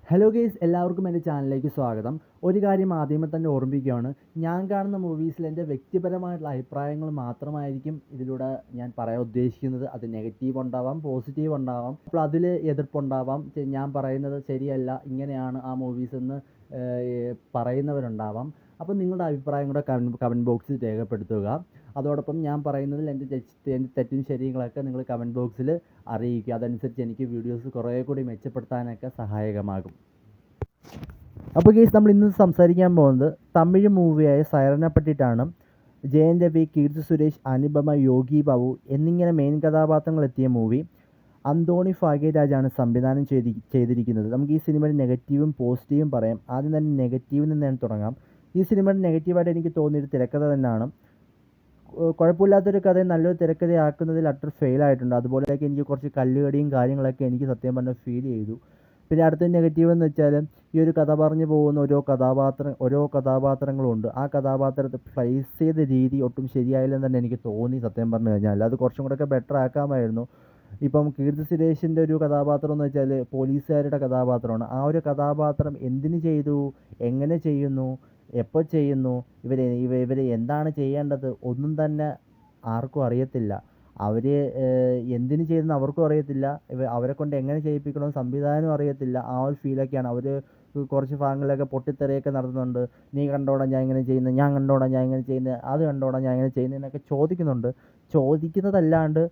Hello guys, എല്ലാവർക്കും എൻ്റെ ചാനലിലേക്ക് സ്വാഗതം. ഒരു കാര്യം ആദ്യമേ തന്നെ ഓർമ്മിപ്പിക്കുകയാണ്, ഞാൻ കാണുന്ന മൂവീസിൽ എൻ്റെ വ്യക്തിപരമായിട്ടുള്ള അഭിപ്രായങ്ങൾ മാത്രമായിരിക്കും ഇതിലൂടെ ഞാൻ പറയാൻ ഉദ്ദേശിക്കുന്നത്. അത് നെഗറ്റീവ് ഉണ്ടാവാം, പോസിറ്റീവ് ഉണ്ടാവാം. അപ്പോൾ അതിൽ എതിർപ്പുണ്ടാവാം. ഞാൻ പറയുന്നത് ശരിയല്ല, ഇങ്ങനെയാണ് ആ മൂവീസ് എന്ന് പറയുന്നവരുണ്ടാവാം. അപ്പോൾ നിങ്ങളുടെ അഭിപ്രായം കൂടെ കമൻറ്റ് ബോക്സിൽ രേഖപ്പെടുത്തുക. അതോടൊപ്പം ഞാൻ പറയുന്നതിൽ എൻ്റെ തെറ്റും ശരികളൊക്കെ നിങ്ങൾ കമൻറ്റ് ബോക്സിൽ അറിയിക്കുക. അതനുസരിച്ച് എനിക്ക് വീഡിയോസ് കുറേ കൂടി മെച്ചപ്പെടുത്താനൊക്കെ സഹായകമാകും. അപ്പോൾ ഗെയ്സ്, നമ്മൾ ഇന്ന് സംസാരിക്കാൻ പോകുന്നത് തമിഴ് മൂവിയായ സൈറനെ പറ്റിയിട്ടാണ്. ജയൻ രവി, കീർത്തി സുരേഷ്, അനുപമ, യോഗി ബാബു എന്നിങ്ങനെ മെയിൻ കഥാപാത്രങ്ങൾ എത്തിയ മൂവി. അന്തോണി ഭാഗ്യരാജാണ് സംവിധാനം ചെയ്തിരിക്കുന്നത്. നമുക്ക് ഈ സിനിമയുടെ നെഗറ്റീവും പോസിറ്റീവും പറയാം. ആദ്യം തന്നെ നെഗറ്റീവിൽ നിന്ന് ഞാൻ തുടങ്ങാം. ഈ സിനിമയുടെ നെഗറ്റീവായിട്ട് എനിക്ക് തോന്നിയൊരു തിരക്കഥ തന്നെയാണ്. കുഴപ്പമില്ലാത്തൊരു കഥയെ നല്ലൊരു തിരക്കഥയാക്കുന്നതിൽ അട്ടർ ഫെയിലായിട്ടുണ്ട്. അതുപോലെയൊക്കെ എനിക്ക് കുറച്ച് കല്ലുകടിയും കാര്യങ്ങളൊക്കെ എനിക്ക് സത്യം പറഞ്ഞാൽ ഫീൽ ചെയ്തു. പിന്നെ അടുത്ത നെഗറ്റീവ് എന്ന് വെച്ചാൽ, ഈ ഒരു കഥ പറഞ്ഞു പോകുന്ന ഓരോ കഥാപാത്രങ്ങളുണ്ട്. ആ കഥാപാത്രത്തെ പ്ലേസ് ചെയ്ത രീതി ഒട്ടും ശരിയായില്ലെന്ന് തന്നെ എനിക്ക് തോന്നി സത്യം പറഞ്ഞു കഴിഞ്ഞാൽ. അത് കുറച്ചും കൂടെയൊക്കെ ബെറ്റർ ആക്കാമായിരുന്നു. ഇപ്പം കീർത്തി സുരേഷിൻ്റെ ഒരു കഥാപാത്രം എന്ന് വെച്ചാൽ പോലീസുകാരുടെ കഥാപാത്രമാണ്. ആ ഒരു കഥാപാത്രം എന്തിന് ചെയ്തു, എങ്ങനെ ചെയ്യുന്നു, എപ്പോൾ ചെയ്യുന്നു, ഇവർ എന്താണ് ചെയ്യേണ്ടത് ഒന്നും തന്നെ ആർക്കും അറിയത്തില്ല. അവർ എന്തിന് ചെയ്തെന്ന് അവർക്കും അറിയത്തില്ല. അവരെ കൊണ്ട് എങ്ങനെ ചെയ്യിപ്പിക്കണമെന്ന് സംവിധാനവും അറിയത്തില്ല. ആ ഒരു ഫീലൊക്കെയാണ്. അവർ കുറച്ച് ഭാഗങ്ങളിലൊക്കെ പൊട്ടിത്തെറിയൊക്കെ നടത്തുന്നുണ്ട്. നീ കണ്ടോടാ ഞാൻ ഇങ്ങനെ ചെയ്യുന്നത്, ഞാൻ കണ്ടോടാ ഞാൻ ഇങ്ങനെ ചെയ്യുന്നത്, അത് കണ്ടോടാ ഞാൻ ഇങ്ങനെ ചെയ്യുന്നതെന്നൊക്കെ ചോദിക്കുന്നുണ്ട്. ചോദിക്കുന്നതല്ലാണ്ട്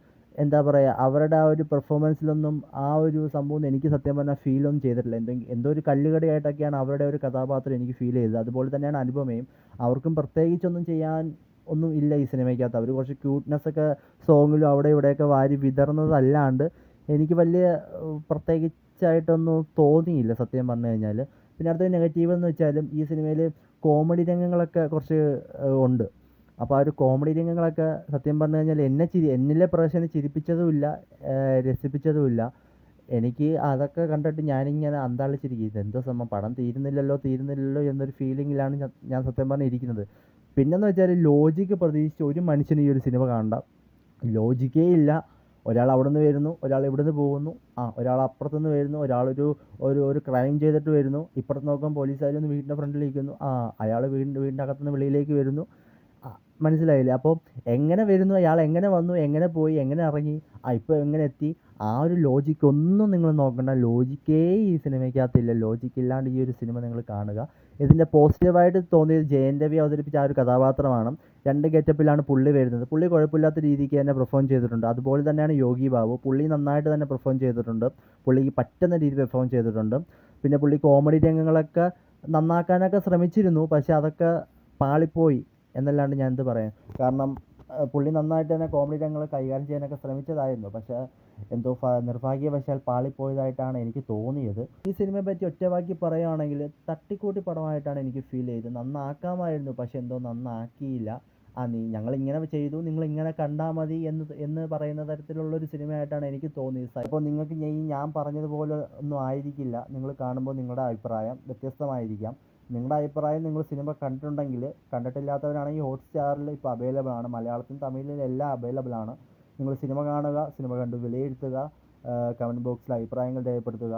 എന്താ പറയുക, അവരുടെ ആ ഒരു പെർഫോമൻസിലൊന്നും ആ ഒരു സംഭവം എനിക്ക് സത്യം പറഞ്ഞാൽ ഫീലൊന്നും ചെയ്തിട്ടില്ല. എന്തോ ഒരു കല്ലുകടിയായിട്ടൊക്കെയാണ് അവരുടെ ഒരു കഥാപാത്രം എനിക്ക് ഫീൽ ചെയ്തത്. അതുപോലെ തന്നെയാണ് അനുപമയും. അവർക്കും പ്രത്യേകിച്ചൊന്നും ചെയ്യാൻ ഒന്നും ഇല്ല ഈ സിനിമയ്ക്കകത്ത്. അവർ കുറച്ച് ക്യൂട്ട്നെസ്സൊക്കെ സോങ്ങിലും അവിടെ ഇവിടെയൊക്കെ വാരി വിതറുന്നതല്ലാണ്ട് എനിക്ക് വലിയ പ്രത്യേകിച്ചായിട്ടൊന്നും തോന്നിയില്ല സത്യം പറഞ്ഞു കഴിഞ്ഞാൽ. പിന്നെ അടുത്തൊരു നെഗറ്റീവ് എന്ന് വെച്ചാലും, ഈ സിനിമയിൽ കോമഡി രംഗങ്ങളൊക്കെ കുറച്ച് ഉണ്ട്. അപ്പോൾ ആ ഒരു കോമഡി രംഗങ്ങളൊക്കെ സത്യം പറഞ്ഞു കഴിഞ്ഞാൽ എന്നിലെ പ്രേക്ഷകനെ ചിരിപ്പിച്ചതുമില്ല, രസിപ്പിച്ചതുമില്ല. എനിക്ക് അതൊക്കെ കണ്ടിട്ട് ഞാനിങ്ങനെ അന്താളിച്ചിരിക്കും. ഇതെന്തോ സംഭവം, പടം തീരുന്നില്ലല്ലോ എന്നൊരു ഫീലിങ്ങിലാണ് ഞാൻ സത്യം പറഞ്ഞാൽ ഇരിക്കുന്നത്. പിന്നെന്ന് വെച്ചാൽ, ലോജിക്ക് പ്രതീക്ഷിച്ച് ഒരു മനുഷ്യനും ഈ ഒരു സിനിമ കാണണ്ട. ലോജിക്കേ ഇല്ല. ഒരാൾ അവിടെ നിന്ന് വരുന്നു, ഒരാൾ ഇവിടെ നിന്ന് പോകുന്നു, ഒരാൾ അപ്പുറത്തുനിന്ന് വരുന്നു, ഒരു ക്രൈം ചെയ്തിട്ട് വരുന്നു, ഇപ്പുറത്ത് നോക്കുമ്പോൾ പോലീസുകാർ ഒന്ന് വീടിൻ്റെ ഫ്രണ്ടിൽ ഇരിക്കുന്നു, അയാൾ വീടിൻ്റെ അകത്തുനിന്ന് വെളിയിലേക്ക് വരുന്നു. മനസ്സിലായില്ലേ? അപ്പോൾ എങ്ങനെ വരുന്നു, അയാൾ എങ്ങനെ വന്നു, എങ്ങനെ പോയി, എങ്ങനെ ഇറങ്ങി, ഇപ്പോൾ എങ്ങനെ എത്തി, ആ ഒരു ലോജിക്ക് ഒന്നും നിങ്ങൾ നോക്കണ്ട. ലോജിക്കേ ഈ സിനിമയ്ക്കകത്തില്ല. ലോജിക്കില്ലാണ്ട് ഈ ഒരു സിനിമ നിങ്ങൾ കാണുക. ഇതിൻ്റെ പോസിറ്റീവായിട്ട് തോന്നിയത് ജയൻ രവി അവതരിപ്പിച്ച ആ ഒരു കഥാപാത്രമാണ്. 2 ഗെറ്റപ്പിലാണ് പുള്ളി വരുന്നത്. പുള്ളി കുഴപ്പമില്ലാത്ത രീതിക്ക് തന്നെ പെർഫോം ചെയ്തിട്ടുണ്ട്. അതുപോലെ തന്നെയാണ് യോഗി ബാബു. പുള്ളി നന്നായിട്ട് തന്നെ പെർഫോം ചെയ്തിട്ടുണ്ട്. പുള്ളിക്ക് പറ്റുന്ന രീതിയിൽ പെർഫോം ചെയ്തിട്ടുണ്ട്. പിന്നെ പുള്ളി കോമഡി രംഗങ്ങളൊക്കെ നന്നാക്കാനൊക്കെ ശ്രമിച്ചിരുന്നു. പക്ഷേ അതൊക്കെ പാളിപ്പോയി എന്നല്ലാണ്ട് ഞാൻ എന്ത് പറയാൻ. കാരണം പുള്ളി നന്നായിട്ട് തന്നെ കോമഡി രംഗങ്ങൾ കൈകാര്യം ചെയ്യാനൊക്കെ ശ്രമിച്ചതായിരുന്നു. പക്ഷേ എന്തോ നിർഭാഗ്യവശാൽ പാളിപ്പോയതായിട്ടാണ് എനിക്ക് തോന്നിയത്. ഈ സിനിമയെ പറ്റി ഒറ്റവാക്കി പറയുകയാണെങ്കിൽ, തട്ടിക്കൂട്ടി പടമായിട്ടാണ് എനിക്ക് ഫീൽ ചെയ്തത്. നന്നാക്കാമായിരുന്നു, പക്ഷെ എന്തോ നന്നാക്കിയില്ല. ഞങ്ങളിങ്ങനെ ചെയ്തു, നിങ്ങളിങ്ങനെ കണ്ടാൽ മതി എന്ന് പറയുന്ന തരത്തിലുള്ളൊരു സിനിമയായിട്ടാണ് എനിക്ക് തോന്നിയത്. അപ്പോൾ നിങ്ങൾക്ക് ഞാൻ പറഞ്ഞതുപോലെ ഒന്നും ആയിരിക്കില്ല. നിങ്ങൾ കാണുമ്പോൾ നിങ്ങളുടെ അഭിപ്രായം വ്യത്യസ്തമായിരിക്കാം. നിങ്ങളുടെ അഭിപ്രായം, നിങ്ങൾ സിനിമ കണ്ടിട്ടുണ്ടെങ്കിൽ, കണ്ടിട്ടില്ലാത്തവരാണെങ്കിൽ ഹോട്ട്സ്റ്റാറിൽ ഇപ്പോൾ അവൈലബിൾ ആണ്. മലയാളത്തിലും തമിഴിലും എല്ലാം അവൈലബിൾ ആണ്. നിങ്ങൾ സിനിമ കാണുക, സിനിമ കണ്ട് വിലയിരുത്തുക, കമൻറ്റ് ബോക്സിൽ അഭിപ്രായങ്ങൾ രേഖപ്പെടുത്തുക.